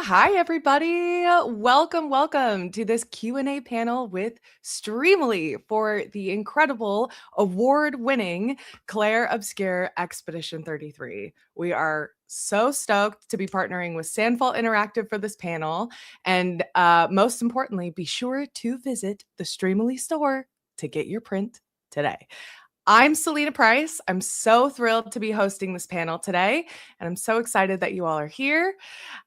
Hi, everybody. Welcome to this Q&A panel with Streamily for the incredible award-winning Clair Obscur Expedition 33. We are so stoked to be partnering with Sandfall Interactive for this panel. And most importantly, be sure to visit the Streamily store to get your print today. I'm Selena Price. I'm so thrilled to be hosting this panel today, and I'm so excited that you all are here.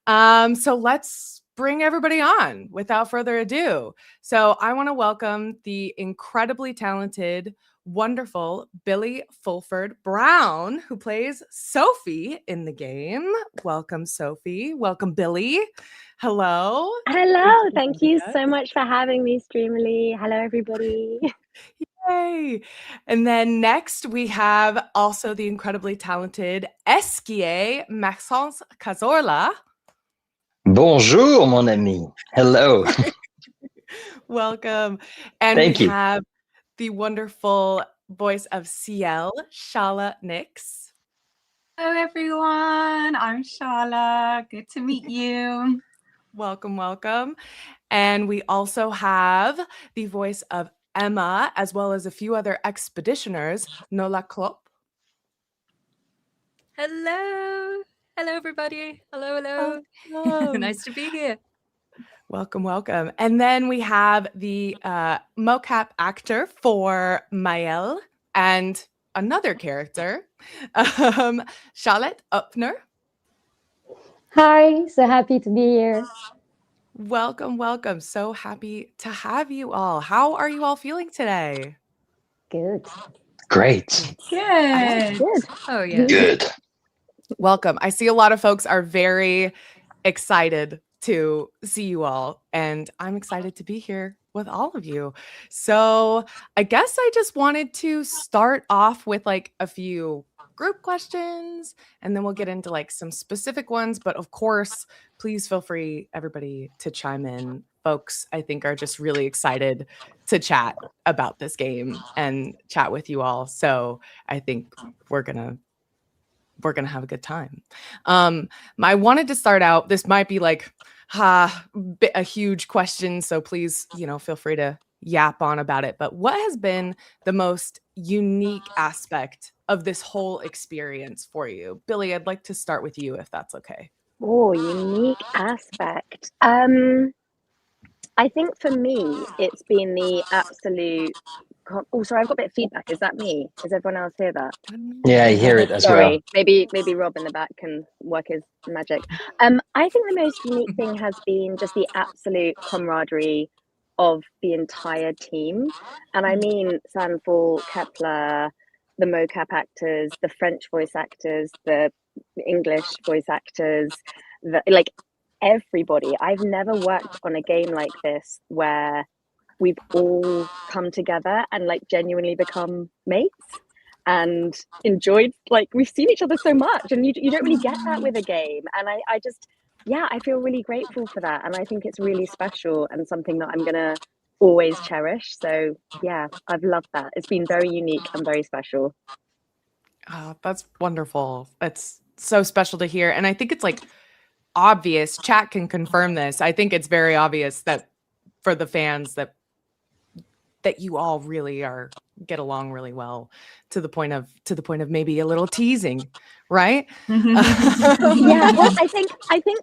So let's bring everybody on without further ado. So I want to welcome the incredibly talented, wonderful Billy Fulford Brown, who plays Sophie in the game. Welcome, Sophie. Welcome, Billy. Hello. Hello. Thank you so much for having me, Streamily. Hello, everybody. Yay. And then next we have also the incredibly talented Esquier Maxence Cazorla. Bonjour, mon ami. Hello. Welcome. And Thank we you. have the wonderful voice of Ciel, Shala Nix. Hello, everyone. I'm Shala. Good to meet you. Welcome. And we also have the voice of Emma, as well as a few other expeditioners, Nola Klopp. Hello, everybody. Hello. Nice to be here. Welcome. And then we have the mocap actor for Mael and another character, Charlotte Upner. Hi, so happy to be here. Welcome. So happy to have you all. How are you all feeling today? Good. Great. Good. Oh, yeah. Good. Welcome. I see a lot of folks are very excited to see you all, and I'm excited to be here with all of you. So I guess I just wanted to start off with like a few group questions, and then we'll get into like some specific ones. But of course, please feel free, everybody, to chime in. Folks, I think, are just really excited to chat about this game and chat with you all. So I think we're gonna have a good time. I wanted to start out, this might be like a huge question, so please, feel free to yap on about it. But what has been the most unique aspect of this whole experience for you? Billy, I'd like to start with you, if that's okay. Oh, unique aspect. I think for me, it's been the absolute. Oh, sorry, I've got a bit of feedback. Is that me? Does everyone else hear that? Yeah, I hear it as well. Sorry, maybe Rob in the back can work his magic. I think the most unique thing has been just the absolute camaraderie of the entire team, and I mean Sanford, Kepler, the mocap actors, the French voice actors, the English voice actors, everybody. I've never worked on a game like this where we've all come together and like genuinely become mates and enjoyed, like, we've seen each other so much, and you don't really get that with a game. And I just, yeah, I feel really grateful for that, and I think it's really special and something that I'm gonna always cherish. So yeah, I've loved that. It's been very unique and very special. Oh, that's wonderful. It's so special to hear. And I think it's like obvious, chat can confirm this. I think it's very obvious that for the fans that you all really get along really well, to the point of maybe a little teasing, right? Yeah, well, I think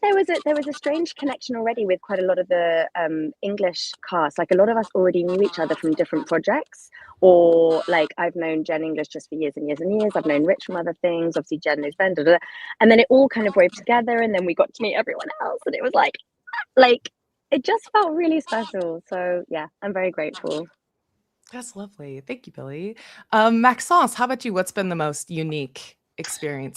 there was a strange connection already with quite a lot of the English cast. Like, a lot of us already knew each other from different projects, or like I've known Jen English just for years and years and years. I've known Rich from other things. Obviously, Jen knows Ben, and then it all kind of wove together, and then we got to meet everyone else, and it was like it just felt really special. So yeah, I'm very grateful. That's lovely. Thank you, Billy. Maxence, how about you? What's been the most unique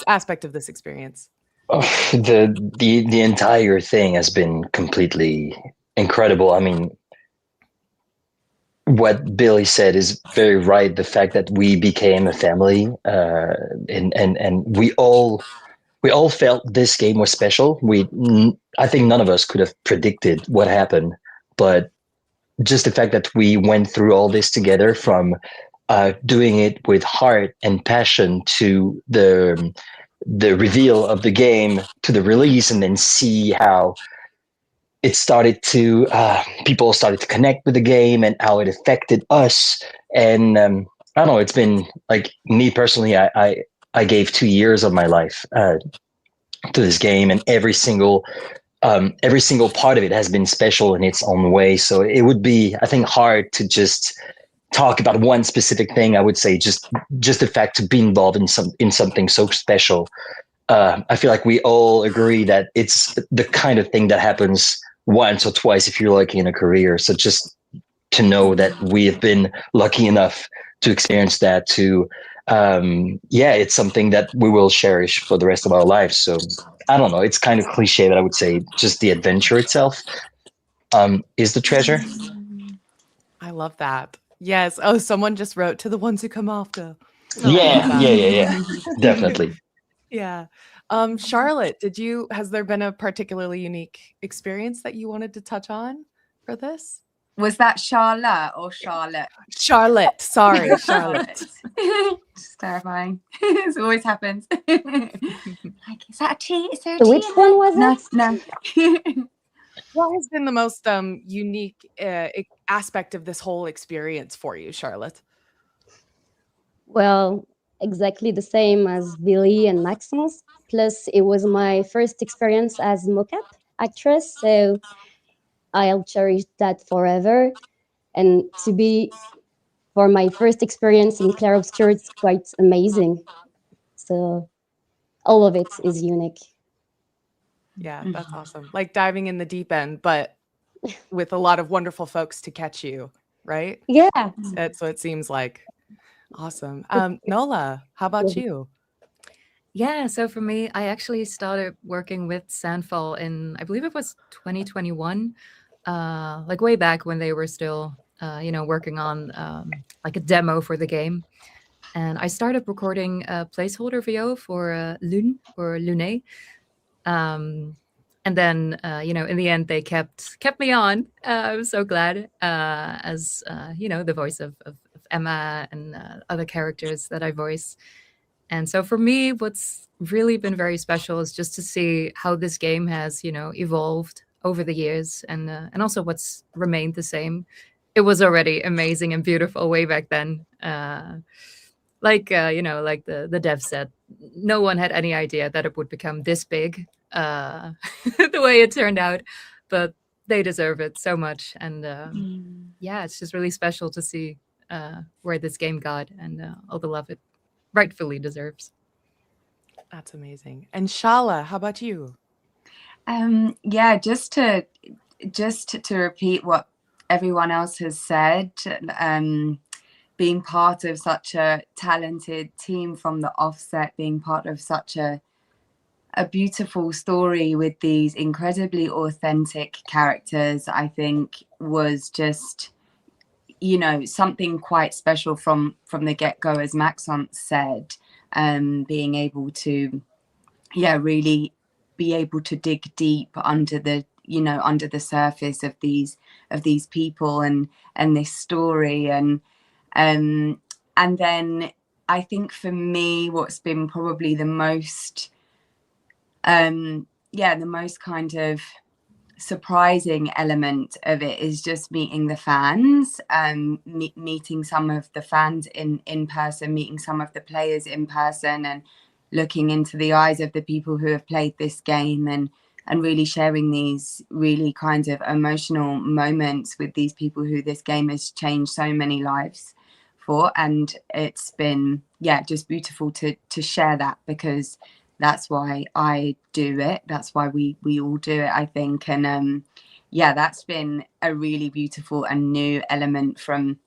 aspect of this experience? Oh, the entire thing has been completely incredible. I mean, what Billy said is very right. The fact that we became a family, and we all felt this game was special. I think none of us could have predicted what happened, but just the fact that we went through all this together, from doing it with heart and passion to the reveal of the game, to the release, and then see how it started to people started to connect with the game and how it affected us. And I don't know, it's been like me personally, I gave 2 years of my life to this game, and every single part of it has been special in its own way. So it would be, I think, hard to just talk about one specific thing. I would say just the fact to be involved in something so special. I feel like we all agree that it's the kind of thing that happens once or twice if you're lucky in a career. So just to know that we have been lucky enough to experience that, it's something that we will cherish for the rest of our lives. So I don't know, it's kind of cliche, but I would say just the adventure itself is the treasure. I love that. Yes. Oh, someone just wrote to the ones who come after. Yeah, definitely. Yeah. Charlotte, has there been a particularly unique experience that you wanted to touch on for this? Was that Charlotte or Charlotte? Charlotte, sorry, Charlotte. Just clarifying. This always happens. Like, is that a T? Is there a So T which in one there? was it? No. What has been the most unique aspect of this whole experience for you, Charlotte? Well, exactly the same as Billy and Maxence. Plus, it was my first experience as mocap actress, so I'll cherish that forever. And to be for my first experience in Clair Obscur, it's quite amazing. So all of it is unique. Yeah, that's awesome. Like diving in the deep end, but with a lot of wonderful folks to catch you, right? Yeah. That's what it seems like. Awesome. Nola, how about you? Yeah, so for me, I actually started working with Sandfall in, I believe it was 2021, like way back when they were still, working on like a demo for the game. And I started recording a placeholder VO for Lune or Lune. And then, in the end, they kept me on. I was so glad as, the voice of Emma and other characters that I voice. And so for me, what's really been very special is just to see how this game has, evolved over the years, and also what's remained the same. It was already amazing and beautiful way back then. Like the dev said, no one had any idea that it would become this big, the way it turned out, but they deserve it so much. And it's just really special to see where this game got and all the love it rightfully deserves. That's amazing. And Shala, how about you? Just to repeat what everyone else has said, being part of such a talented team from the offset, being part of such a beautiful story with these incredibly authentic characters, I think was just, something quite special from the get-go, as Maxence said, being able to, really be able to dig deep under the surface of these people and this story. And then I think for me, what's been probably the most, the most kind of surprising element of it is just meeting the fans, meeting some of the fans in person, meeting some of the players in person, and looking into the eyes of the people who have played this game, and really sharing these really kind of emotional moments with these people who this game has changed so many lives for. And it's been just beautiful to share that, because that's why I do it. That's why we all do it, I think. And that's been a really beautiful and new element from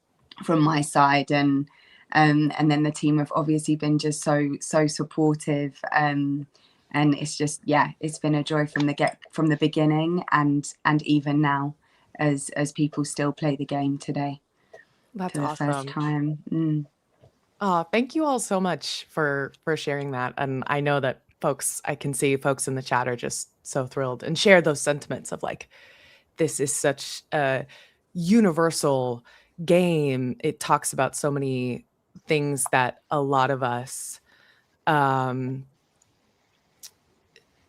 my side. And then the team have obviously been just so supportive. And it's just, it's been a joy from the beginning, and even now, as people still play the game today. That's for the awesome. first time. Thank you all so much for sharing that. And I know that I can see folks in the chat are just so thrilled and share those sentiments of like, this is such a universal game. It talks about so many things that a lot of us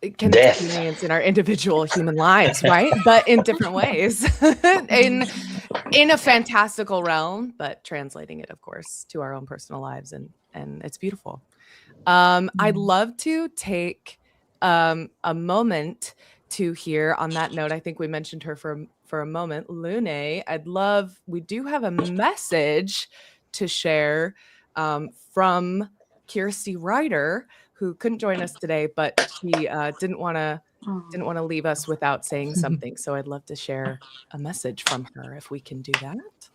can Death. experience in our individual human lives, right? But in different ways, in a fantastical realm, but translating it, of course, to our own personal lives, and it's beautiful. I'd love to take a moment to hear on that note. I think we mentioned her for a moment. Lune, we do have a message to share from Kirsty Ryder, who couldn't join us today, but she didn't want to leave us without saying something. So I'd love to share a message from her if we can do that.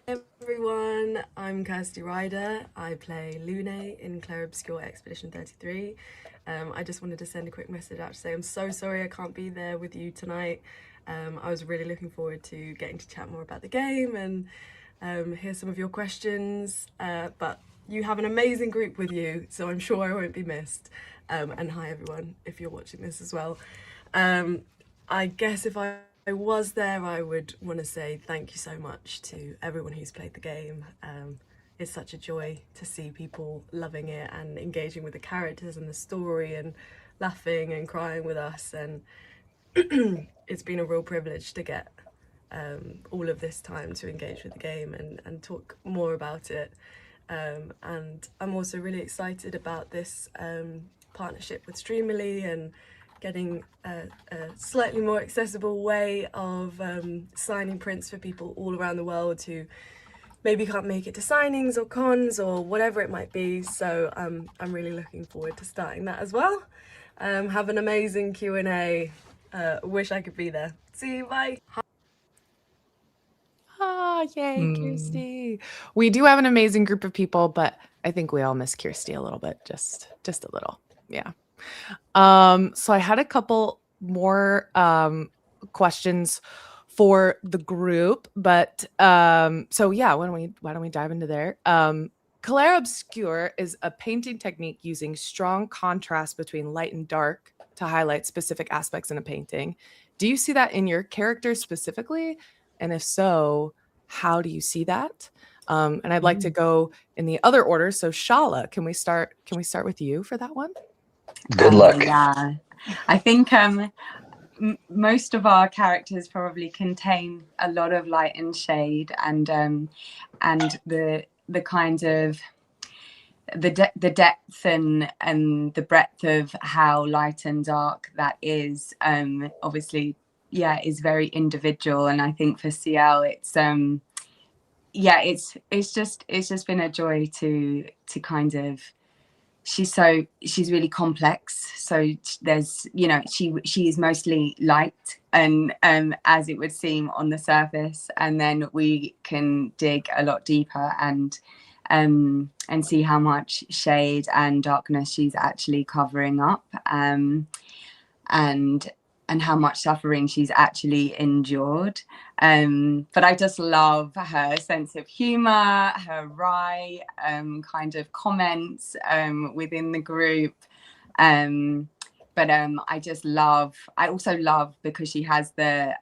Hey everyone, I'm Kirsty Ryder. I play Lune in Clair Obscur Expedition 33. I just wanted to send a quick message out to say I'm so sorry I can't be there with you tonight. I was really looking forward to getting to chat more about the game and hear some of your questions, but you have an amazing group with you, so I'm sure I won't be missed. And hi everyone, if you're watching this as well. I guess if I was there, I would want to say thank you so much to everyone who's played the game. It's such a joy to see people loving it and engaging with the characters and the story and laughing and crying with us, and it's been a real privilege to get all of this time to engage with the game and talk more about it. And I'm also really excited about this partnership with Streamily and getting a slightly more accessible way of signing prints for people all around the world who maybe can't make it to signings or cons or whatever it might be. So I'm really looking forward to starting that as well. Have an amazing Q&A. Wish I could be there. See you, bye. Oh, yay, Kirsty. We do have an amazing group of people, but I think we all miss Kirsty a little bit, just a little. Yeah. So I had a couple more questions for the group, but so yeah, why don't we dive into there? Clair Obscur is a painting technique using strong contrast between light and dark to highlight specific aspects in a painting. Do you see that in your character specifically? And if so, how do you see that? And I'd like to go in the other order. So Shala, can we start with you for that one? Good luck. Yeah, I think most of our characters probably contain a lot of light and shade, and the kind of the depth and the breadth of how light and dark that is, obviously, yeah, is very individual. And I think for CL, it's yeah, it's just been a joy to kind of. She's really complex, so there's, you know, she is mostly light and as it would seem on the surface, and then we can dig a lot deeper and see how much shade and darkness she's actually covering up, and how much suffering she's actually endured. But I just love her sense of humor, her wry kind of comments within the group. But I also love because she has the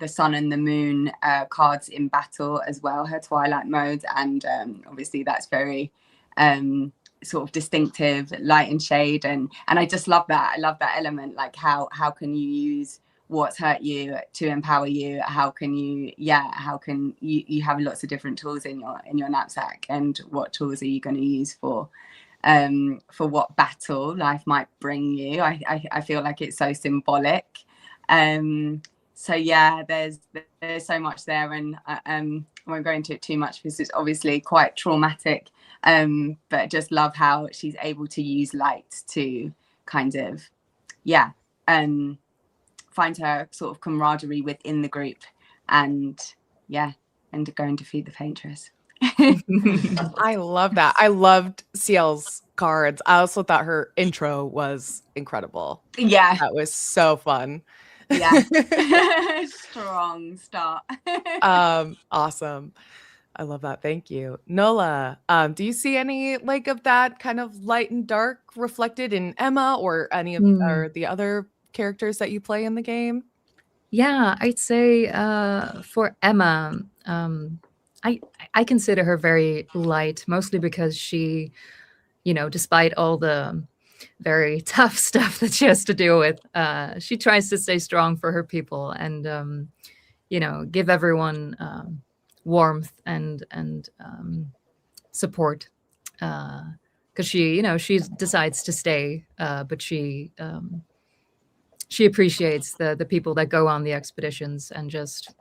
sun and the moon cards in battle as well, her Twilight mode, and obviously that's very sort of distinctive light and shade, and I just love that. I love that element, like how can you use what's hurt you to empower you? How can you have lots of different tools in your knapsack, and what tools are you going to use for what battle life might bring you? I feel like it's so symbolic. So yeah, there's so much there, and I won't go into it too much because it's obviously quite traumatic. But just love how she's able to use light to kind of, find her sort of camaraderie within the group, and go and defeat the Paintress. I love that. I loved CL's cards. I also thought her intro was incredible. Yeah. That was so fun. Yeah. Strong start. Awesome. I love that. Thank you. Nola, do you see any like of that kind of light and dark reflected in Emma or any of or the other characters that you play in the game? Yeah, I'd say for Emma, I consider her very light, mostly because she, you know, despite all the very tough stuff that she has to deal with, she tries to stay strong for her people and give everyone warmth and support, because she decides to stay, but she appreciates the people that go on the expeditions and just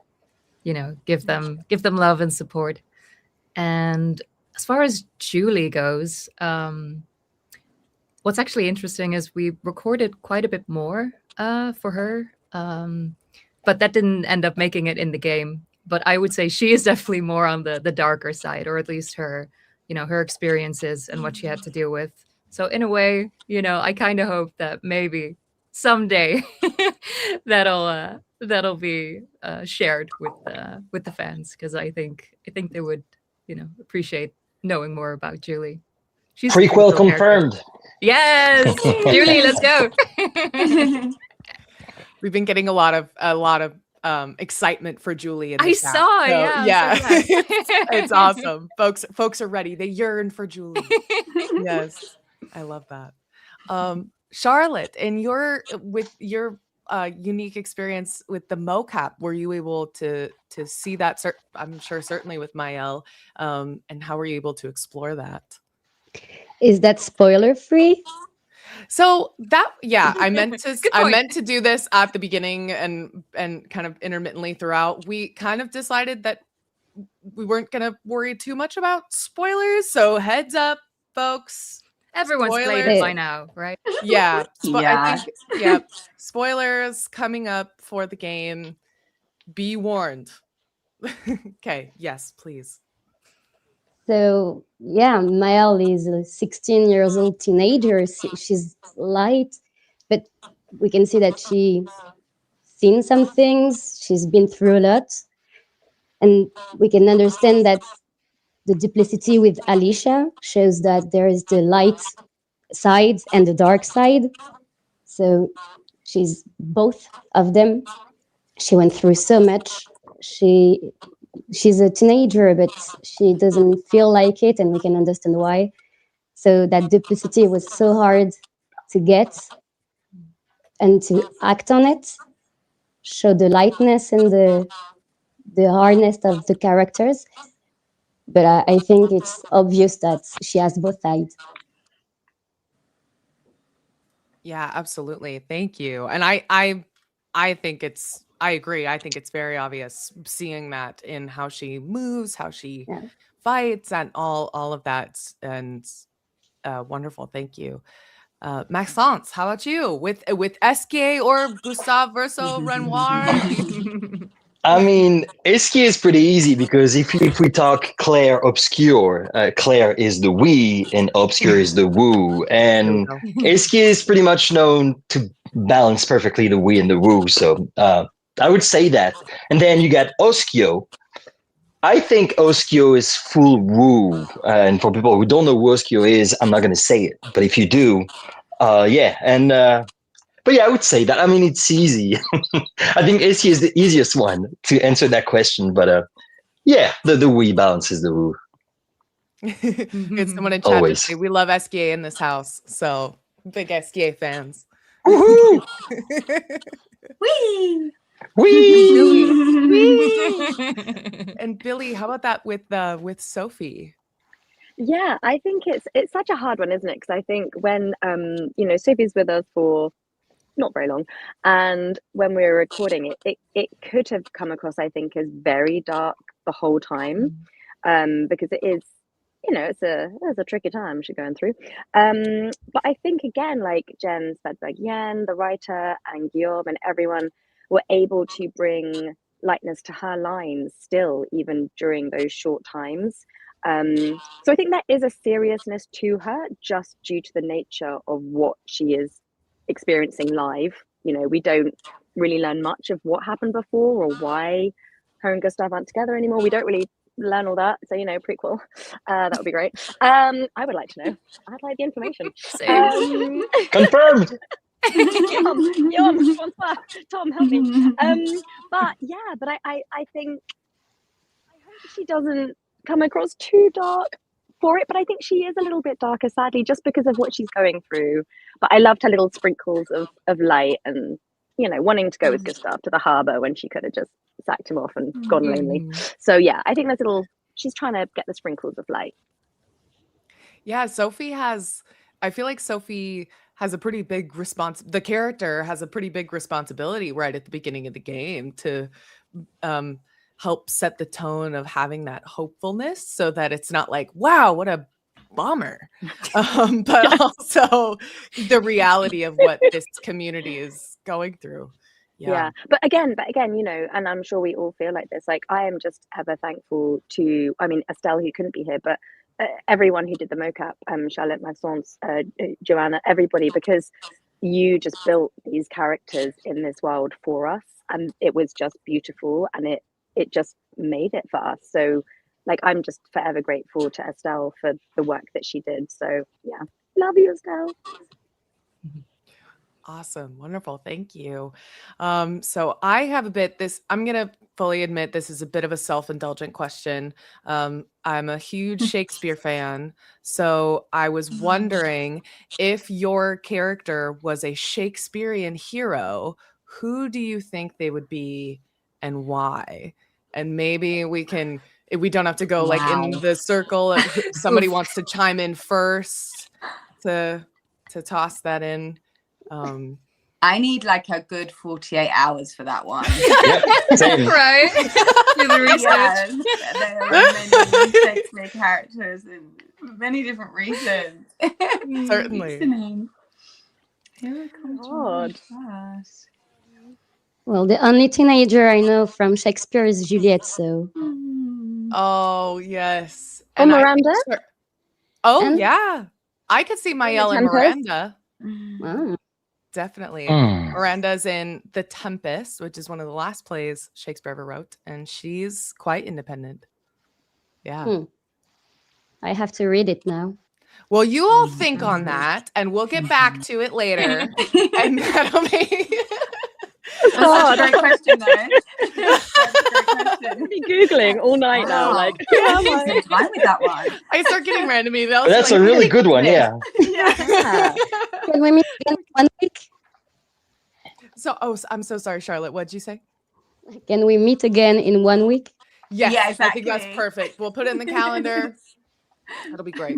give them love and support. And as far as Julie goes, what's actually interesting is we recorded quite a bit more for her, but that didn't end up making it in the game. But I would say she is definitely more on the darker side, or at least her experiences and what she had to deal with. So in a way, I kind of hope that maybe someday that'll be shared with the fans, because I think they would appreciate knowing more about Julie. She's Prequel confirmed. Yes, Julie, let's go. We've been getting a lot of excitement for Julie in the I chat. saw, So, yeah. So it's awesome. Folks are ready. They yearn for Julie. Yes, I love that. Charlotte, with your unique experience with the mocap, were you able to see that? I'm sure certainly with Mael, and how were you able to explore that? Is that spoiler free? So I meant to do this at the beginning and kind of intermittently throughout. We kind of decided that we weren't going to worry too much about spoilers. So heads up, folks. Everyone's played it by now, right? Yeah. Yeah. I think, spoilers coming up for the game. Be warned. Okay. Yes, please. So yeah, Mael is a 16 years old teenager. She's light, but we can see that she's seen some things. She's been through a lot, and we can understand that the duplicity with Alicia shows that there is the light side and the dark side. So she's both of them. She went through so much. She's a teenager, but she doesn't feel like it, and we can understand why. So that duplicity was so hard to get and to act on it, show the lightness and the hardness of the characters. But I think it's obvious that she has both sides. Yeah, absolutely. Thank you. And I think I agree. I think it's very obvious seeing that in how she moves, how she fights, and all of that. And wonderful. Thank you. Maxence, how about you with Esquier or Gustave Verso Renoir? I mean, Esquier is pretty easy because if we talk Clair Obscur, Clair is the we and Obscur is the woo. And Esquier is pretty much known to balance perfectly the we and the woo. So I would say that. And then you got Oskio. I think Oskio is full woo. And for people who don't know who Oskio is, I'm not going to say it. But if you do, yeah. And but yeah, I would say that. I mean, it's easy. I think AC is the easiest one to answer that question. But yeah, the we balances the woo. It's someone in chat Always. to say we love SKA in this house. So big SKA fans. Woohoo! Whee! Whee! And Billy, how about that with Sophie? Yeah, I think it's such a hard one, isn't it? Because I think when Sophie's with us for not very long, and when we were recording it could have come across, I think, as very dark the whole time, because it is, it's a tricky time she's going through. But I think again, like Jen Svedberg-Yen, the writer, and Guillaume and everyone were able to bring lightness to her lines still, even during those short times. So I think there is a seriousness to her just due to the nature of what she is experiencing live. We don't really learn much of what happened before or why her and Gustav aren't together anymore. We don't really learn all that. So, prequel. That would be great. I would like to know. I'd like the information. Confirmed. Yum, Tom, help me. But I think I hope she doesn't come across too dark, for it, but I think she is a little bit darker, sadly, just because of what she's going through. But I loved her little sprinkles of light and, you know, wanting to go with Gustav to the harbour when she could have just sacked him off and gone lonely. So yeah, I think she's trying to get the sprinkles of light. Yeah, I feel like Sophie has a pretty big the character has a pretty big responsibility right at the beginning of the game to help set the tone of having that hopefulness so that it's not like, wow, what a bummer. But also the reality of what this community is going through. Yeah. But again, you know, and I'm sure we all feel like this, like I am just ever thankful to, I mean, Estelle, who couldn't be here, but everyone who did the mocap, Charlotte, Maxence, Joanna, everybody, because you just built these characters in this world for us, and it was just beautiful, and it just made it for us. So like, I'm just forever grateful to Estelle for the work that she did. So yeah, love you, Estelle. Awesome. Wonderful. Thank you. So I have I'm going to fully admit this is a bit of a self-indulgent question. I'm a huge Shakespeare fan. So I was wondering, if your character was a Shakespearean hero, who do you think they would be and why? And maybe we don't have to go like in the circle. Somebody wants to chime in first to toss that in. I need like a good 48 hours for that one. Same. Right? Do the research. Yes, there are many Shakespeare characters and many different reasons. Certainly. God. Well, the only teenager I know from Shakespeare is Juliet, so. Oh, yes. And Miranda? Yeah. I could see Maëlle and Miranda. Wow. Definitely. Miranda's in The Tempest, which is one of the last plays Shakespeare ever wrote, and she's quite independent. Yeah. I have to read it now. Well, you all think on that, and we'll get back to it later. And that'll be... That's a great question, though. That's a great question. I'll be Googling all night now. Like, I'm fine with that one. I start getting random emails. That's like, a really good one, yeah. Can we meet again in 1 week? So, I'm so sorry, Charlotte. What'd you say? Can we meet again in 1 week? Yes, Yeah, exactly. I think that's perfect. We'll put it in the calendar. That'll be great.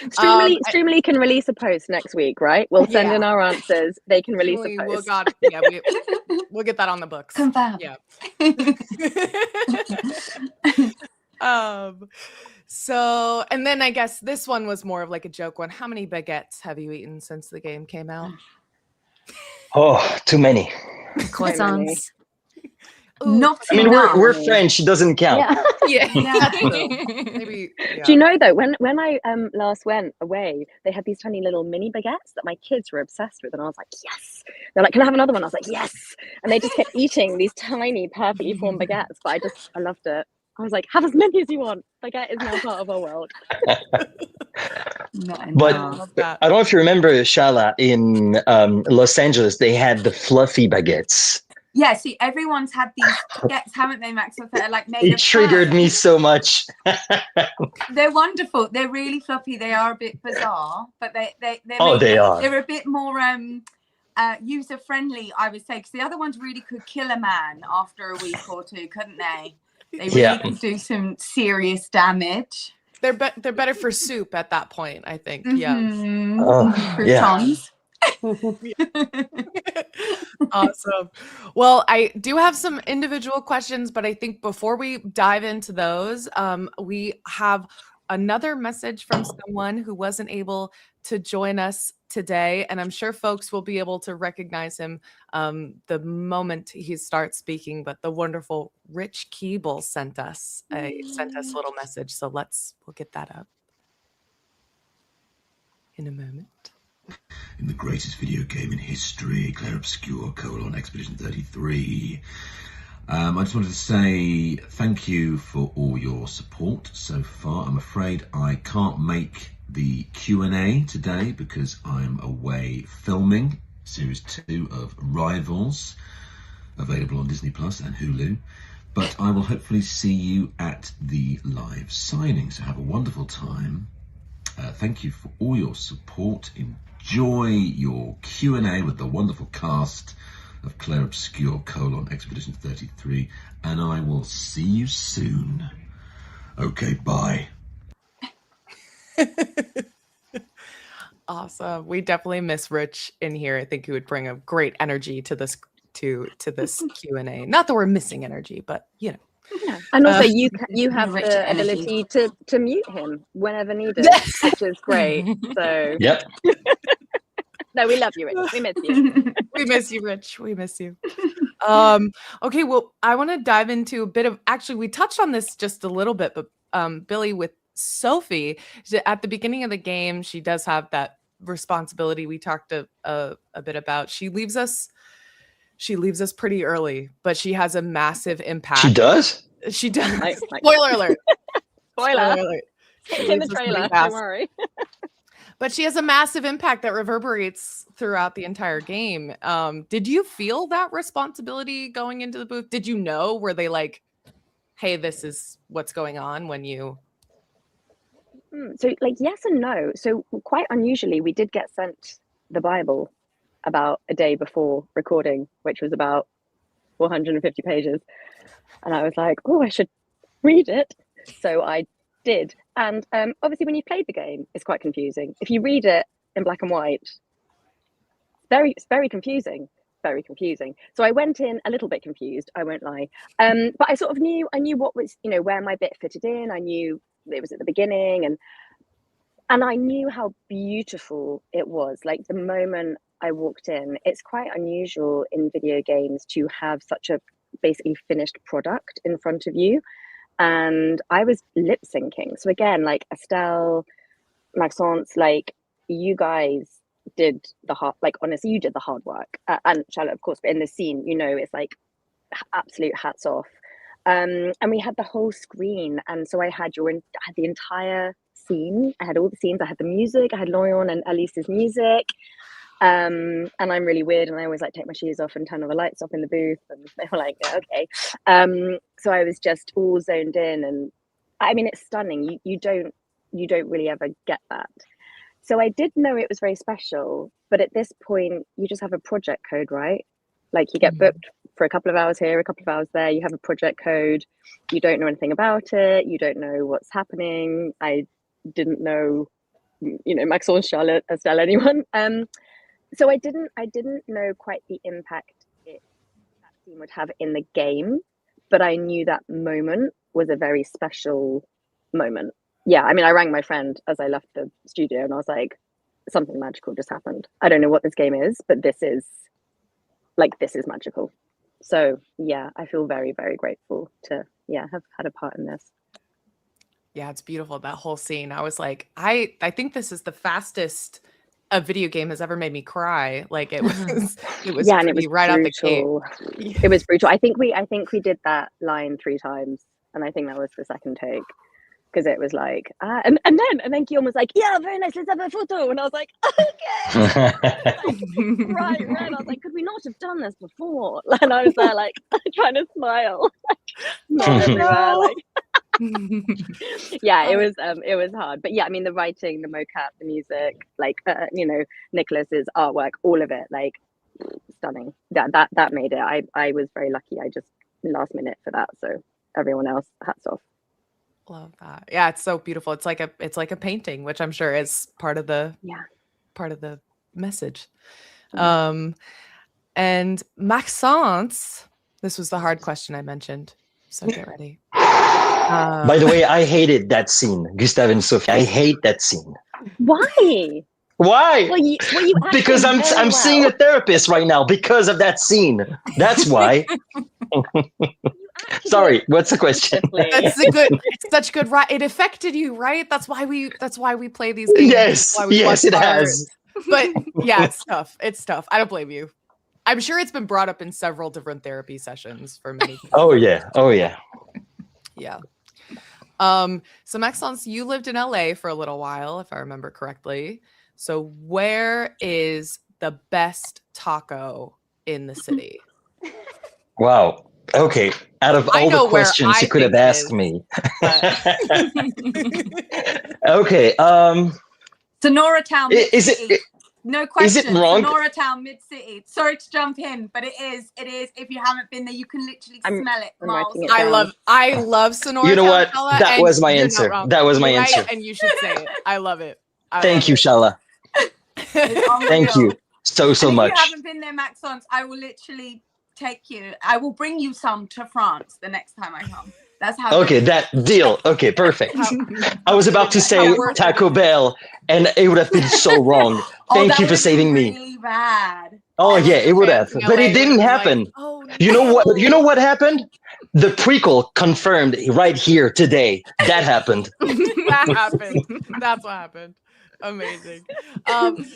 Streamily can release a post next week, right? We'll send in our answers. They can release a post. We'll get that on the books. Confirm. Yeah. So, and then I guess this one was more of like a joke one. How many baguettes have you eaten since the game came out? Oh, too many. Croissants. Not I mean, enough. we're French. It doesn't count. Yeah. Maybe. Yeah. Do you know though, when I last went away, they had these tiny little mini baguettes that my kids were obsessed with, and I was like, yes. They're like, can I have another one? I was like, yes. And they just kept eating these tiny perfectly formed baguettes, but I loved it. I was like, have as many as you want. Baguette is now part of our world. But I don't know if you remember, Shala, in Los Angeles, they had the fluffy baguettes. Yeah, see, everyone's had these baguettes, haven't they, Max? They're like made It of triggered fur. me so much. They're wonderful. They're really fluffy. They are a bit bizarre, but they are. They're a bit more user friendly, I would say, because the other ones really could kill a man after a week or two, couldn't they? They really could do some serious damage. They're better for soup at that point, I think. Yeah. Croutons. Awesome. Well, I do have some individual questions, but I think before we dive into those, we have another message from someone who wasn't able to join us today, and I'm sure folks will be able to recognize him the moment he starts speaking. But the wonderful Rich Keeble sent us a little message, so we'll get that up in a moment. In the greatest video game in history, Clair Obscur, Expedition 33. I just wanted to say thank you for all your support so far. I'm afraid I can't make the Q&A today because I'm away filming Series 2 of Rivals, available on Disney Plus and Hulu. but I will hopefully see you at the live signing. So have a wonderful time. Thank you for all your support. Enjoy your Q&A with the wonderful cast of Clair Obscur Expedition 33, and I will see you soon. Okay, bye. Awesome. We definitely miss Rich in here. I think he would bring a great energy to this this Q&A. Not that we're missing energy, but you know. Yeah. And also you have Rich the energy. ability to mute him whenever needed, which is great. So Yep. no, we love you, Rich. We miss you. We miss you, Rich. We miss you. Okay, well, I want to dive into a bit of, actually, we touched on this just a little bit, but Billy, with Sophie, at the beginning of the game, she does have that responsibility we talked a bit about. She leaves us pretty early, but she has a massive impact. She does? She does. Like, Spoiler alert. Spoiler. alert. It's in the trailer. Don't worry. But she has a massive impact that reverberates throughout the entire game. Did you feel that responsibility going into the booth? Did you know? Were they like, hey, this is what's going on when you... So like yes and no. So quite unusually, we did get sent the Bible about a day before recording, which was about 450 pages. And I was like, oh, I should read it. So I did. And obviously when you played the game, it's quite confusing. If you read it in black and white, it's very confusing. Very confusing. So I went in a little bit confused, I won't lie. But I sort of knew what was, where my bit fitted in. I knew it was at the beginning, and I knew how beautiful it was. Like the moment I walked in, it's quite unusual in video games to have such a basically finished product in front of you. And I was lip syncing. So again, like Estelle, Maxence, like you guys did the hard, like honestly, you did the hard work. And Charlotte, of course, but in the scene, it's like absolute hats off. And we had the whole screen. And so I had the entire scene. I had all the scenes. I had the music. I had Lorian and Alice's music. And I'm really weird, and I always like take my shoes off and turn all the lights off in the booth, and they were like, yeah, okay. So I was just all zoned in, and I mean, it's stunning. You don't really ever get that. So I did know it was very special, but at this point, you just have a project code, right? Like you get booked for a couple of hours here, a couple of hours there. You have a project code. You don't know anything about it. You don't know what's happening. I didn't know, Maxence, Charlotte, Estelle, anyone. So I didn't know quite the impact that scene would have in the game, but I knew that moment was a very special moment. Yeah, I mean, I rang my friend as I left the studio, and I was like, something magical just happened. I don't know what this game is, but this is magical. So yeah, I feel very, very grateful to have had a part in this. Yeah, it's beautiful, that whole scene. I was like, I think this is the fastest a video game has ever made me cry. Like it was yeah, and it was right out the gate. It was brutal. I think we did that line 3 times, and I think that was the second take, because it was like and then Guillaume was like, yeah, very nice, let's have a photo, and I was like, okay. Right. I was like, could we not have done this before? And I was there like trying to smile. Not everywhere, like. Yeah, it was hard, but yeah, I mean, the writing, the mocap, the music, like Nicholas's artwork, all of it, like stunning. That made it. I was very lucky. I just last minute for that, so everyone else, hats off. Love that. Yeah, it's so beautiful. It's like a painting, which I'm sure is part of the message. And Maxence, this was the hard question I mentioned, so get ready. By the way, I hated that scene, Gustave and Sophie. I hate that scene. Why? Why? Well, you because I'm seeing a therapist right now because of that scene. That's why. Sorry, what's the question? It's such good, right? It affected you, right? That's why we play these games. Yes, it has. But yeah, it's tough. It's tough. I don't blame you. I'm sure it's been brought up in several different therapy sessions for many people. Oh yeah. Yeah. So Maxence, you lived in LA for a little while, if I remember correctly. So where is the best taco in the city? Wow. Okay, out of I all know the where questions I you could have think it asked is, me. but Okay, Sonora Town, Mid is City. it No is it question. wrong? Sonora Town, Mid City. Sorry to jump in, but it is. It is. If you haven't been there, you can literally smell it I'm miles writing it away. down. I love Sonora You know Town, what? Shala, That and was my you're not answer. wrong. That was my You're right, answer. and you should say it. I love it. I Thank love you, it. Shala. It's Thank unreal. you so And if much. you haven't been there, Maxence, I will literally take you. I will bring you some to France the next time I come. That's how Okay, good it that deal. Okay, perfect. How, I was about to how say worth it Taco is it? Bell, and it would have been so wrong. Oh, Thank that you would for have been saving me. really bad. Oh All yeah, of the it would fans have, in but LA it would didn't have been like, happen. oh no. You know what? You know what happened? The prequel confirmed right here today. That happened. That happened. That's what happened. Amazing.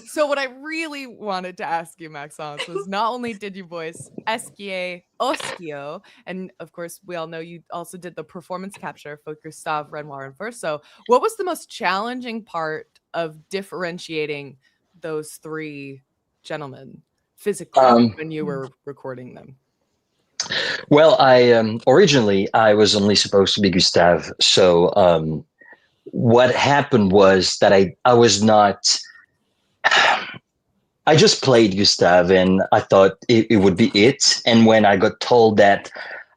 So what I really wanted to ask you, Maxence, was not only did you voice Esquier Oskio, and of course we all know you also did the performance capture for Gustave Renoir and Verso. What was the most challenging part of differentiating those three gentlemen physically when you were recording them? Well, I originally I was only supposed to be Gustave, so what happened was that I was not. I just played Gustave, and I thought it would be it. And when I got told that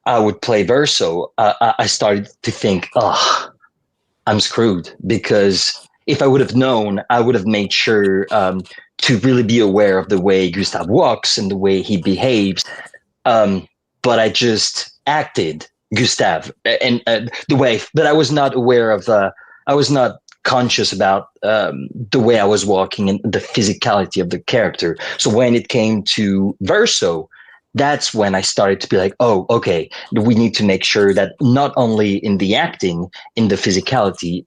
I would play Verso, I started to think, oh, I'm screwed, because if I would have known, I would have made sure to really be aware of the way Gustave walks and the way he behaves. But I just acted Gustave, and the way that I was not aware of. I was not conscious about the way I was walking and the physicality of the character. So when it came to Verso, that's when I started to be like, oh, okay, we need to make sure that not only in the acting, in the physicality,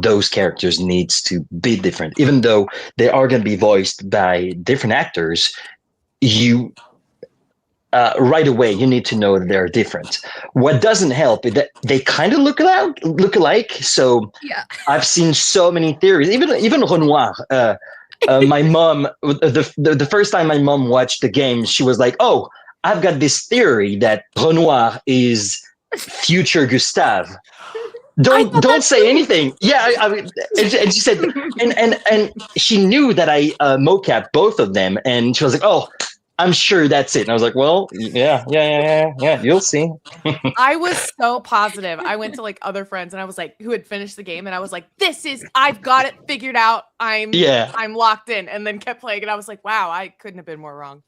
those characters needs to be different, even though they are going to be voiced by different actors. You right away you need to know that they're different. What doesn't help is that they kind of look alike. So Yeah. I've seen so many theories, even Renoir. My mom, the first time my mom watched the game, she was like, "Oh, I've got this theory that Renoir is future Gustave." Don't say anything. Yeah, I mean, and she said, and she knew that I mocap both of them, and she was like, "Oh, I'm sure that's it." And I was like, "Well, yeah. You'll see." I was so positive. I went to like other friends and I was like, who had finished the game, and I was like, I've got it figured out. I'm locked in, and then kept playing, and I was like, wow, I couldn't have been more wrong.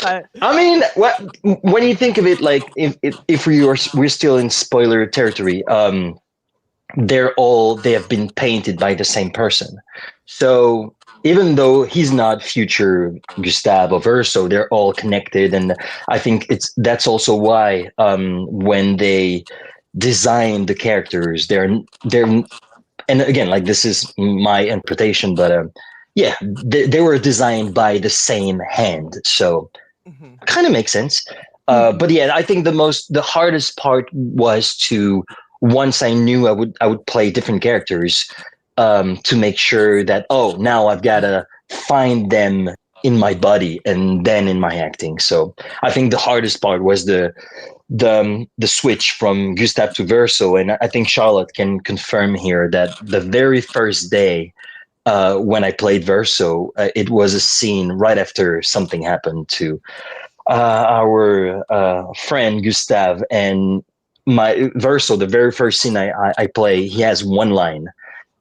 But I mean, when you think of it, like if we're still in spoiler territory, they have been painted by the same person. So even though he's not future Gustavo Verso, they're all connected, and I think that's also why when they design the characters, they're and again, like, this is my interpretation, but yeah, they were designed by the same hand, so kind of makes sense. But yeah, I think the hardest part was to, once I knew I would play different characters, to make sure that, oh, now I've got to find them in my body and then in my acting. So I think the hardest part was the switch from Gustave to Verso, and I think Charlotte can confirm here that the very first day when I played Verso, it was a scene right after something happened to our friend Gustave, and my Verso. The very first scene I play, he has one line,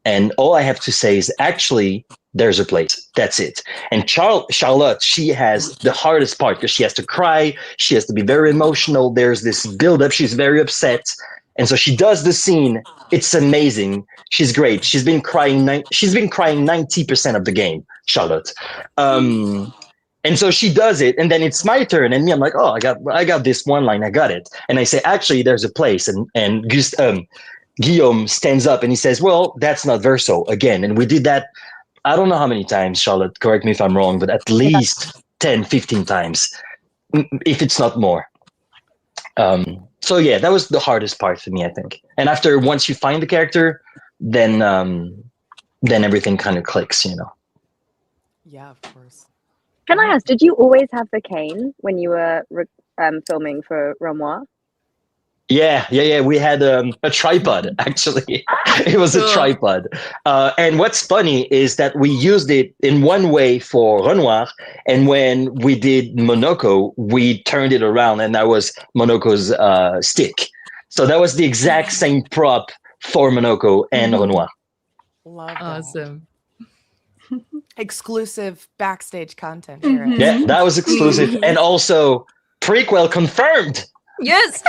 and all I have to say is, actually, there's a place. That's it. And Charlotte, she has the hardest part, because she has to cry. She has to be very emotional. There's this buildup. She's very upset. And so she does the scene. It's amazing. She's great. She's been crying 90% of the game, Charlotte. And so she does it, and then it's my turn, and me, I'm like, oh, I got this one line, I got it. And I say, actually, there's a place, and Guillaume stands up and he says, well, that's not Verso again. And we did that, I don't know how many times, Charlotte, correct me if I'm wrong, but at least 10, 15 times, if it's not more. So yeah, that was the hardest part for me, I think. And once you find the character, then everything kind of clicks, you know. yeah, of course. Can I ask, did you always have the cane when you were filming for Renoir? Yeah. We had a tripod, actually. It was a Cool. tripod. And what's funny is that we used it in one way for Renoir. And when we did Monoko, we turned it around and that was Monoko's stick. So that was the exact same prop for Monoko and Renoir. Love that. Awesome. Exclusive backstage content here. at Yeah, that was exclusive. And also prequel confirmed. Yes.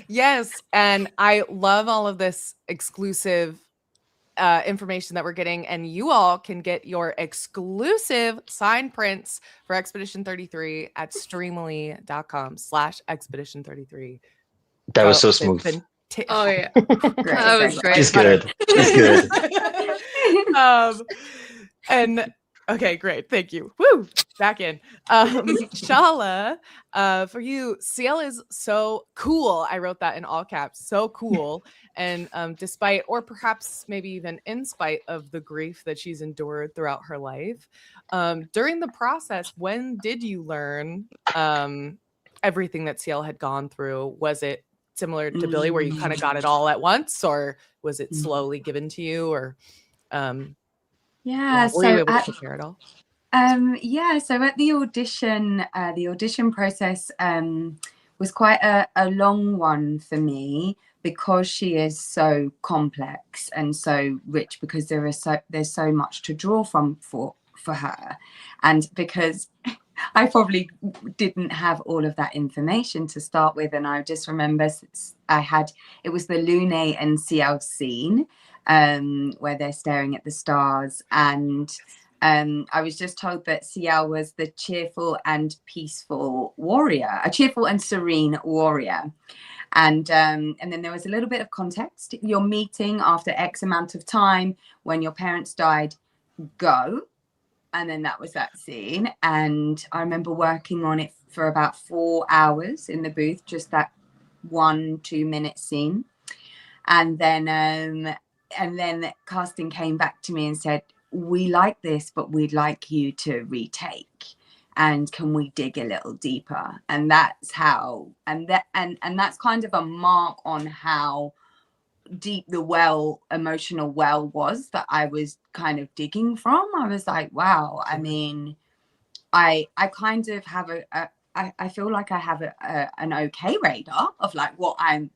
Yes, and I love all of this exclusive information that we're getting, and you all can get your exclusive signed prints for Expedition 33 at streamily.com/expedition33. That was so Oh, smooth. Oh yeah. Great. That was great. It's good. It's good. And okay, great. Thank you. Woo! Back in. Shala, for you, CL is so cool. I wrote that in all caps. So cool. And despite, or perhaps maybe even in spite of the grief that she's endured throughout her life, during the process, when did you learn everything that CL had gone through? Was it similar to Billy, where you kind of got it all at once, or was it slowly given to you, or were So you able to prepare it all? So at the audition process was quite a long one for me, because she is so complex and so rich, because there's so much to draw from for her, and because I probably didn't have all of that information to start with. And I just remember it was the Lune and CL scene where they're staring at the stars, and I was just told that CL was the cheerful and peaceful warrior, a cheerful and serene warrior. And then there was a little bit of context. You're meeting after X amount of time, when your parents died, go. And then that was that scene. And I remember working on it for about 4 hours in the booth, just that 1-2 minute scene. And then casting came back to me and said, we like this, but we'd like you to retake. And can we dig a little deeper? And that's how, and that's kind of a mark on how deep the emotional well was that I was kind of digging from. I was like, wow, I mean, I kind of have I feel like I have an okay radar of like what I'm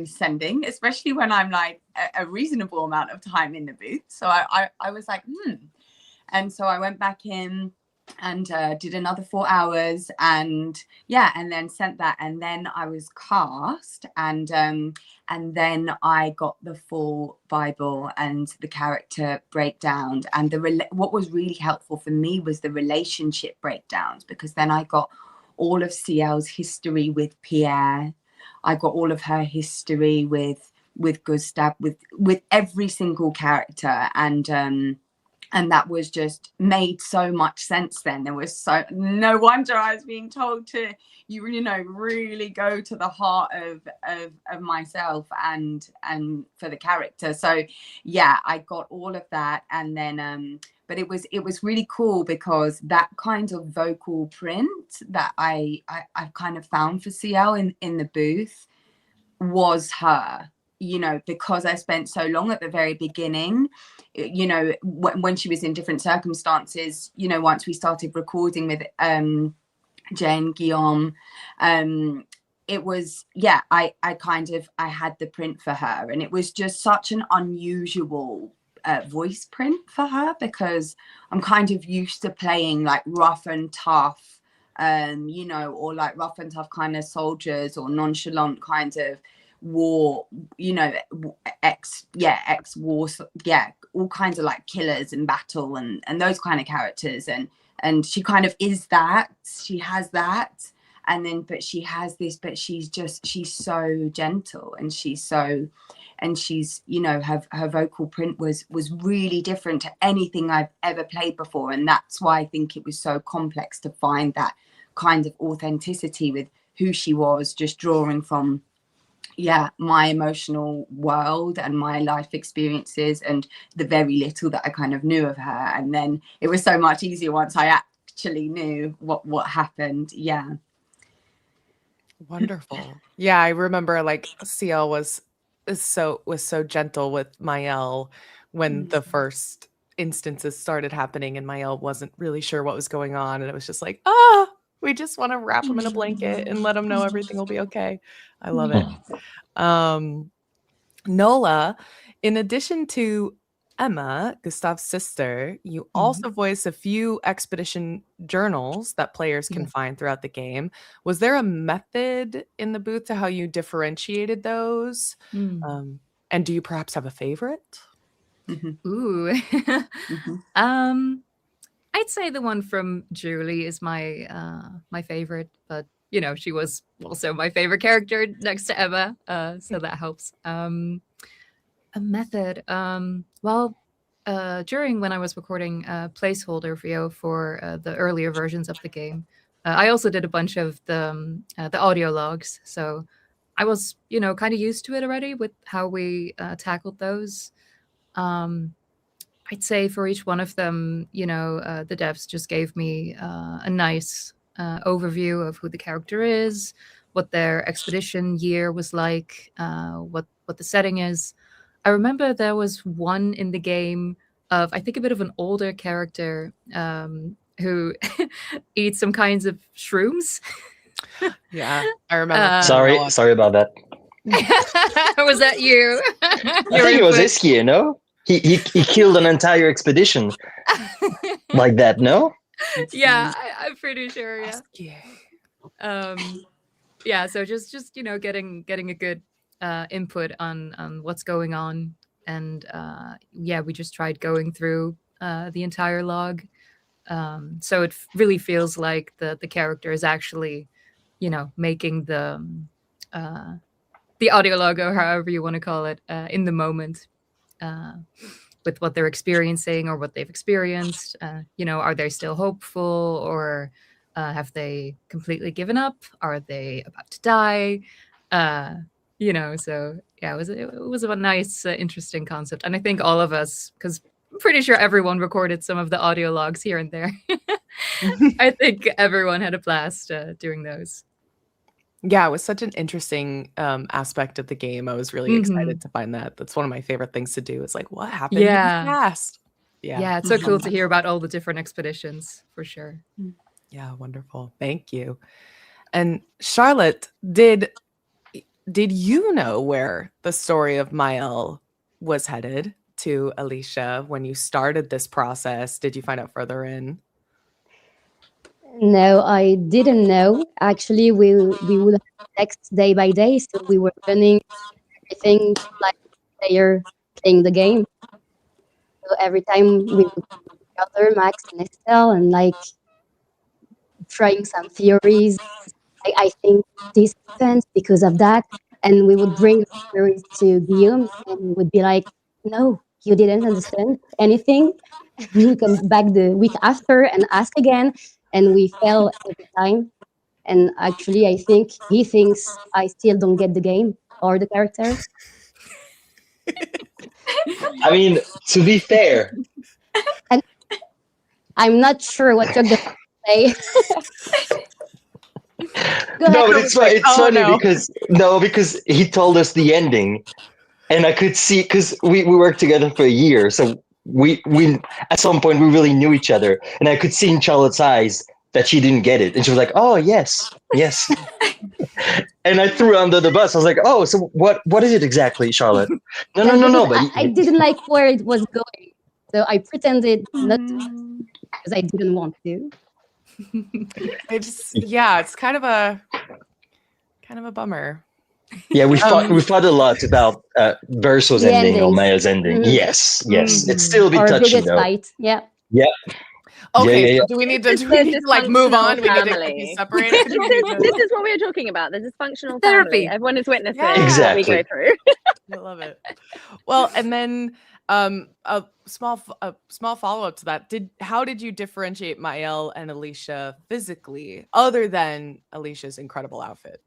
sending, especially when I'm like a reasonable amount of time in the booth. So I was like, and so I went back in and did another 4 hours, and then sent that, and then I was cast, and then I got the full Bible and the character breakdown, and what was really helpful for me was the relationship breakdowns, because then I got all of CL's history with Pierre, I got all of her history with Gustav, with every single character, and that was just made so much sense then. There was no wonder I was being told to, really go to the heart of myself and for the character. So yeah, I got all of that. And then, but it was really cool, because that kind of vocal print that I kind of found for CL in the booth was her. Because I spent so long at the very beginning, when she was in different circumstances, once we started recording with Jane Guillaume, it was, I had the print for her, and it was just such an unusual voice print for her, because I'm kind of used to playing like rough and tough, or like rough and tough kind of soldiers, or nonchalant kind of war, ex-war, all kinds of like killers in battle and those kind of characters, and she kind of is that, she has that, and then but she has this, but she's so gentle, and she's her vocal print was really different to anything I've ever played before, and that's why I think it was so complex to find that kind of authenticity with who she was, just drawing from my emotional world and my life experiences and the very little that I kind of knew of her. And then it was so much easier once I actually knew what happened. Wonderful. Yeah, I remember like CL was so gentle with Mael when the first instances started happening, and Mael wasn't really sure what was going on, and it was just like, we just want to wrap him in a blanket and let him know everything will be okay. I love it. Nola, in addition to Emma, Gustav's sister, you also voice a few expedition journals that players can find throughout the game. Was there a method in the booth to how you differentiated those? And do you perhaps have a favorite? Ooh. I'd say the one from Julie is my my favorite, but you know, she was also my favorite character next to Emma, so that helps. A method. Well, during when I was recording placeholder VO for the earlier versions of the game, I also did a bunch of the audio logs. So I was, you know, kind of used to it already with how we tackled those. I'd say for each one of them, you know, the devs just gave me a nice overview of who the character is, what their expedition year was like, what the setting is. I remember there was one in the game of, I think, a bit of an older character who eats some kinds of shrooms. Yeah, I remember. Sorry about that. Was that you? I think it was Iski, you know? He killed an entire expedition like that, no? Yeah, I'm pretty sure, yeah. Yeah, so just you know, getting a good input on what's going on, and yeah, we just tried going through the entire log, so it really feels like the character is actually, you know, making the audio log, or however you want to call it, in the moment, with what they're experiencing or what they've experienced. You know, are they still hopeful, or have they completely given up? Are they about to die? You know, so yeah, it was a nice, interesting concept. And I think all of us, because I'm pretty sure everyone recorded some of the audio logs here and there. I think everyone had a blast doing those. Yeah, it was such an interesting aspect of the game. I was really excited to find that. That's one of my favorite things to do. Is like, what happened in the past? Yeah, it's so cool to hear about all the different expeditions, for sure. Yeah, wonderful. Thank you. And Charlotte, did you know where the story of Mael was headed to Alicia when you started this process? Did you find out further in? No, I didn't know. Actually, we would have text day by day, so we were running everything like player playing the game. So every time we would gather Max and Estelle and like trying some theories. I think this happens because of that, and we would bring theories to Guillaume, and we would be like, "No, you didn't understand anything." And we come back the week after and ask again, and we fail every time. And actually, I think he thinks I still don't get the game or the character. I mean, to be fair, and I'm not sure what you're gonna say. No, but it's funny because he told us the ending, and I could see, because we worked together for a year, so we at some point we really knew each other, and I could see in Charlotte's eyes that she didn't get it, and she was like, "Oh yes." And I threw her under the bus. I was like, "Oh, so what is it exactly, Charlotte?" No. But I didn't like where it was going, so I pretended not to because I didn't want to. It's kind of a bummer. Yeah, we fought a lot about Verso's ending or Mael's ending. Yes, it's still a bit touchy though. Fight. Yeah. Okay, so do we need to like move on? We need to be separated. This is what we were talking about. The dysfunctional family. Everyone is witnessing what we go through. I love it. Well, and then a small follow-up to that. How did you differentiate Mael and Alicia physically, other than Alicia's incredible outfit,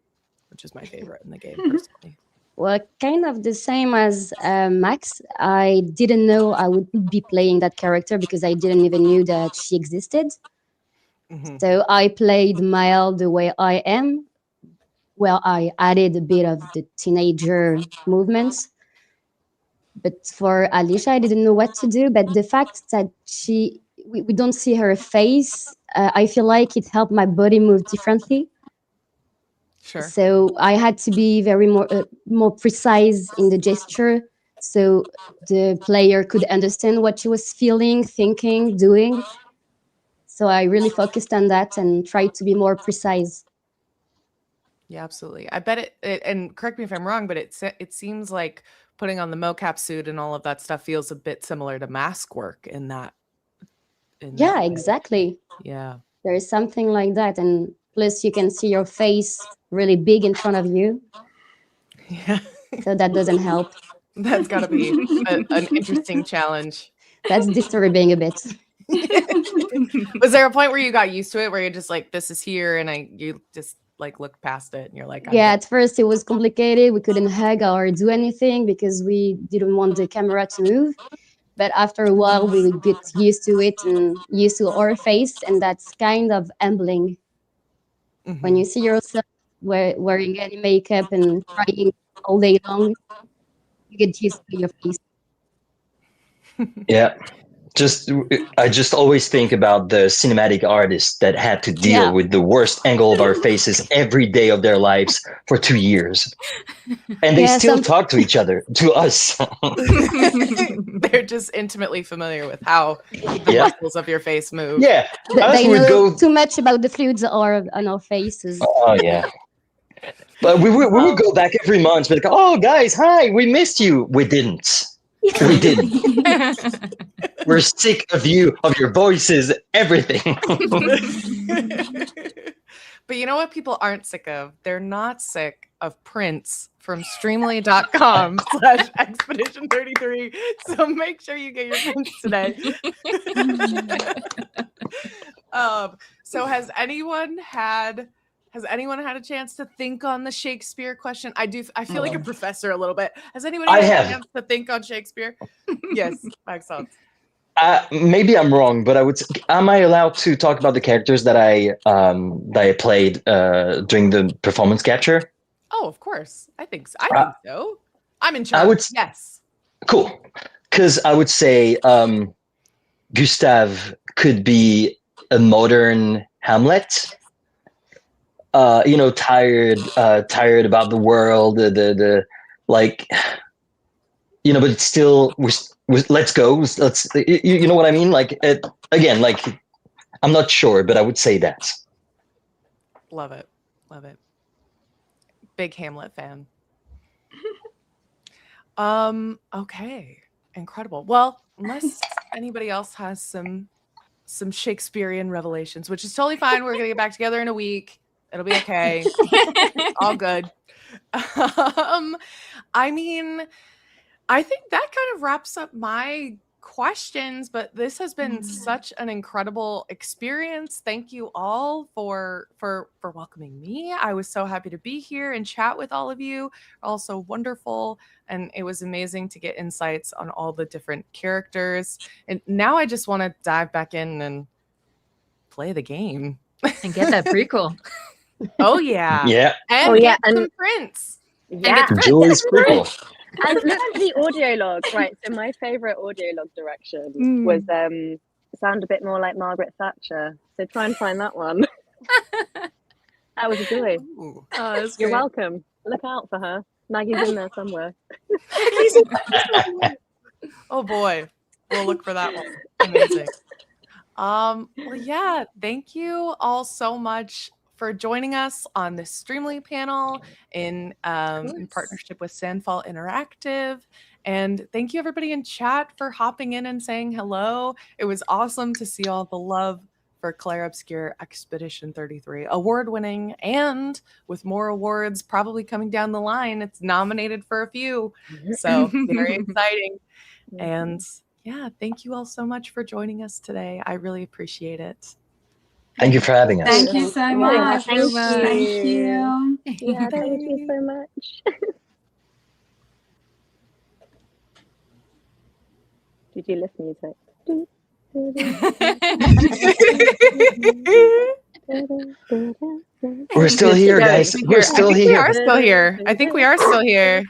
which is my favorite in the game personally? Well, kind of the same as Max. I didn't know I would be playing that character because I didn't even knew that she existed. So I played Mael the way I am, well, I added a bit of the teenager movements. But for Alicia, I didn't know what to do. But the fact that we don't see her face, I feel like it helped my body move differently. Sure. So I had to be very more precise in the gesture, so the player could understand what she was feeling, thinking, doing. So I really focused on that and tried to be more precise. Yeah, absolutely. I bet it and correct me if I'm wrong, but it seems like putting on the mocap suit and all of that stuff feels a bit similar to mask work in that. Yeah, exactly. Yeah. There is something like that. And plus you can see your face really big in front of you. Yeah. So that doesn't help. That's got to be an interesting challenge. That's disturbing a bit. Was there a point where you got used to it, where you're just like, this is here, and you just like looked past it and you're like, yeah, at first it was complicated. We couldn't hug or do anything because we didn't want the camera to move. But after a while, we would get used to it and used to our face, and that's kind of humbling. When you see yourself wearing any makeup and crying all day long, you get used to your face. Yeah. I just always think about the cinematic artists that had to deal with the worst angle of our faces every day of their lives for 2 years. And they still talk to each other, to us. They're just intimately familiar with how the muscles of your face move. Yeah. They know too much about the fluids on our faces. Oh, yeah. But we would go back every month, be like, oh, guys, hi, we missed you. We didn't. We didn't. We're sick of you, of your voices, everything. But you know what people aren't sick of? They're not sick of prints from streamily.com/expedition33. So make sure you get your prints today. So has anyone had a chance to think on the Shakespeare question? I feel like a professor a little bit. Has anybody had a chance to think on Shakespeare? Yes, excellent. Maybe I'm wrong, but am I allowed to talk about the characters that I played during the performance capture? Oh, of course. I think so. I'm in charge. Yes. Cool. Because I would say Gustave could be a modern Hamlet. Tired about the world, the like, but it's still let's go. Let's, you know what I mean? Like, again, like, I'm not sure, but I would say that. Love it. Love it. Big Hamlet fan. Okay. Incredible. Well, unless anybody else has some Shakespearean revelations, which is totally fine. We're going to get back together in a week. It'll be okay. All good. I mean, I think that kind of wraps up my questions, but this has been such an incredible experience. Thank you all for welcoming me. I was so happy to be here and chat with all of you. Also wonderful, and it was amazing to get insights on all the different characters. And now I just want to dive back in and play the game and get that prequel. Oh yeah, yeah, and get some prints. Yeah, Julie's prequel. And look at the audio log, right? So my favorite audio log direction was sound a bit more like Margaret Thatcher. So try and find that one. That was a joy. Ooh. Oh, you're welcome. Look out for her. Maggie's in there somewhere. Oh boy, we'll look for that one. Amazing. Well, yeah, thank you all so much for joining us on this Streamily panel in partnership with Sandfall Interactive. And thank you everybody in chat for hopping in and saying hello. It was awesome to see all the love for Clair Obscur Expedition 33, award-winning, and with more awards probably coming down the line. It's nominated for a few, so very exciting. And yeah, thank you all so much for joining us today. I really appreciate it. Thank you for having us. Thank you so much. Thank you. Thank you. Yeah, thank you so much. Did you lift music? We're still here, guys. We're still I think we here. are still here. I think we are still here.